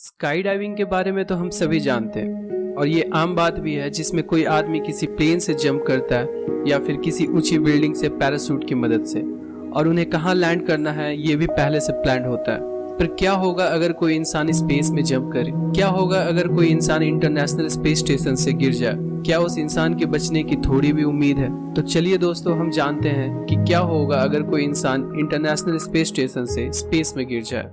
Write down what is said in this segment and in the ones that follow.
Sky diving के बारे में तो हम सभी जानते हैं और ये आम बात भी है जिसमें कोई आदमी किसी प्लेन से जंप करता है या फिर किसी ऊंची बिल्डिंग से पैराशूट की मदद से, और उन्हें कहाँ लैंड करना है ये भी पहले से प्लान होता है। पर क्या होगा अगर कोई इंसान स्पेस में जंप करे? क्या होगा अगर कोई इंसान इंटरनेशनल स्पेस स्टेशन से गिर जाए? क्या उस इंसान के बचने की थोड़ी भी उम्मीद है? तो चलिए दोस्तों, हम जानते हैं कि क्या होगा अगर कोई इंसान इंटरनेशनल स्पेस स्टेशन से स्पेस में गिर जाए।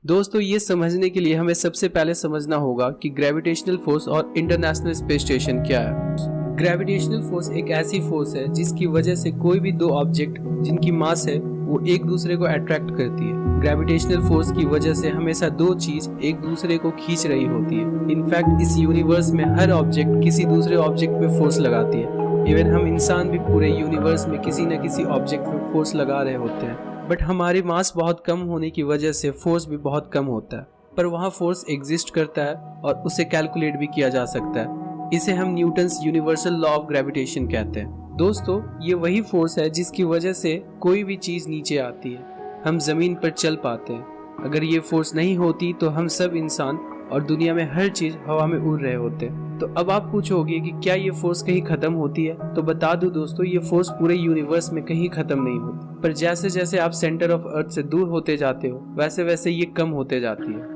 दोस्तों, ये समझने के लिए हमें सबसे पहले समझना होगा कि ग्रेविटेशनल फोर्स और इंटरनेशनल स्पेस स्टेशन क्या है। ग्रेविटेशनल फोर्स एक ऐसी फोर्स है जिसकी वजह से कोई भी दो ऑब्जेक्ट जिनकी मास है वो एक दूसरे को अट्रैक्ट करती है। ग्रेविटेशनल फोर्स की वजह से हमेशा दो चीज एक दूसरे को खींच रही होती है। इनफैक्ट इस यूनिवर्स में हर ऑब्जेक्ट किसी दूसरे ऑब्जेक्ट पे फोर्स लगाती है। इवन हम इंसान भी पूरे यूनिवर्स में किसी न किसी ऑब्जेक्ट पे फोर्स लगा रहे होते हैं। बट हमारी मास बहुत कम होने की वजह से फोर्स भी बहुत कम होता है, पर वहाँ फोर्स एग्जिस्ट करता है और उसे कैलकुलेट भी किया जा सकता है। इसे हम Newton's universal law of gravitation कहते हैं। दोस्तों, ये वही फोर्स है जिसकी वजह से कोई भी चीज नीचे आती है, हम जमीन पर चल पाते हैं। अगर ये फोर्स नहीं होती तो हम सब इंसान और दुनिया में हर चीज हवा में उड़ रहे होते। तो अब आप पूछोगे कि क्या ये फोर्स कहीं खत्म होती है? तो बता दूं दोस्तों, ये फोर्स पूरे यूनिवर्स में कहीं खत्म नहीं होती, पर जैसे जैसे आप सेंटर ऑफ अर्थ से दूर होते जाते हो वैसे वैसे ये कम होते जाती है।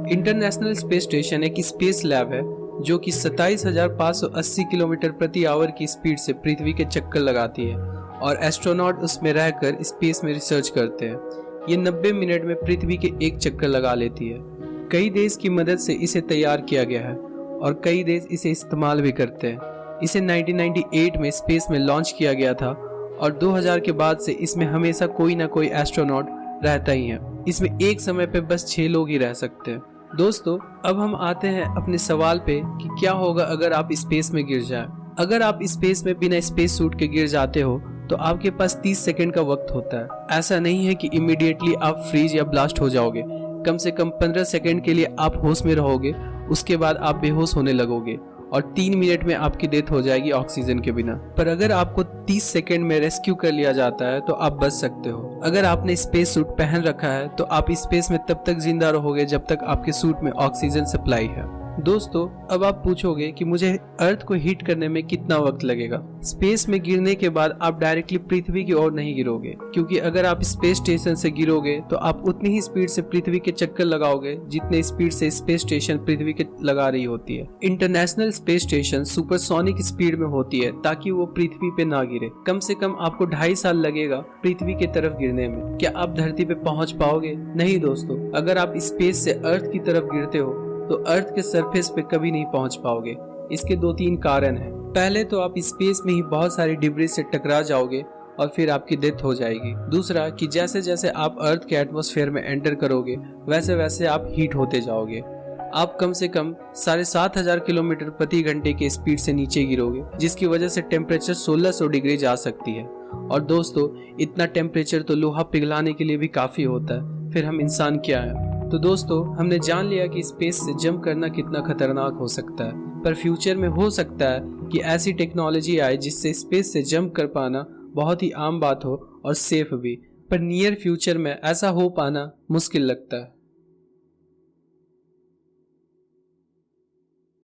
इंटरनेशनल स्पेस स्टेशन एक स्पेस लैब है जो कि 27,580 किलोमीटर प्रति आवर की स्पीड से पृथ्वी के चक्कर लगाती है और एस्ट्रोनॉट उसमें रहकर स्पेस में रिसर्च करते हैं। ये 90 मिनट में पृथ्वी के एक चक्कर लगा लेती है। कई देश की मदद से इसे तैयार किया गया है और कई देश इसे इस्तेमाल भी करते हैं। इसे 1998 में स्पेस में लॉन्च किया गया था और 2000 के बाद से इसमें हमेशा कोई ना कोई एस्ट्रोनॉट रहता ही है। इसमें एक समय पे बस 6 लोग ही रह सकते हैं। दोस्तों, अब हम आते हैं अपने सवाल पे कि क्या होगा अगर आप स्पेस में गिर जाए। अगर आप स्पेस में बिना स्पेस सूट के गिर जाते हो तो आपके पास 30 सेकंड का वक्त होता है। ऐसा नहीं है कि इमीडिएटली आप फ्रीज या ब्लास्ट हो जाओगे। कम से कम 15 सेकंड के लिए आप होश में रहोगे, उसके बाद आप बेहोश होने लगोगे और 3 मिनट में आपकी डेथ हो जाएगी ऑक्सीजन के बिना। पर अगर आपको 30 सेकंड में रेस्क्यू कर लिया जाता है तो आप बच सकते हो। अगर आपने स्पेस सूट पहन रखा है तो आप स्पेस में तब तक जिंदा रहोगे जब तक आपके सूट में ऑक्सीजन सप्लाई है। दोस्तों, अब आप पूछोगे कि मुझे अर्थ को हिट करने में कितना वक्त लगेगा। स्पेस में गिरने के बाद आप डायरेक्टली पृथ्वी की ओर नहीं गिरोगे, क्योंकि अगर आप स्पेस स्टेशन से गिरोगे तो आप उतनी ही स्पीड से पृथ्वी के चक्कर लगाओगे जितने स्पीड से स्पेस स्टेशन पृथ्वी के लगा रही होती है। International space station supersonic speed में होती है ताकि वो पृथ्वी पे ना गिरे। कम से कम आपको 2.5 साल लगेगा पृथ्वी की तरफ गिरने में। क्या आप धरती पे पहुंच पाओगे? नहीं दोस्तों, अगर आप स्पेस से अर्थ की तरफ गिरते हो तो अर्थ के सरफेस पे कभी नहीं पहुंच पाओगे। इसके 2-3 कारण हैं। पहले तो आप स्पेस में ही बहुत सारी डिब्रीज से टकरा जाओगे और फिर आपकी डेथ हो जाएगी। दूसरा कि जैसे जैसे आप अर्थ के एटमॉस्फेयर में एंटर करोगे वैसे वैसे आप हीट होते जाओगे। आप कम से कम 7,500 किलोमीटर प्रति घंटे के स्पीड से नीचे गिरोगे, जिसकी वजह से टेम्परेचर 1600 डिग्री जा सकती है। और दोस्तों, इतना टेम्परेचर तो लोहा पिघलाने के लिए भी काफी होता है, फिर हम इंसान क्या है। तो दोस्तों, हमने जान लिया कि स्पेस से जंप करना कितना खतरनाक हो सकता है, पर फ्यूचर में हो सकता है कि ऐसी टेक्नोलॉजी आए जिससे स्पेस से जंप कर पाना बहुत ही आम बात हो और सेफ भी। पर नियर फ्यूचर में ऐसा हो पाना मुश्किल लगता है।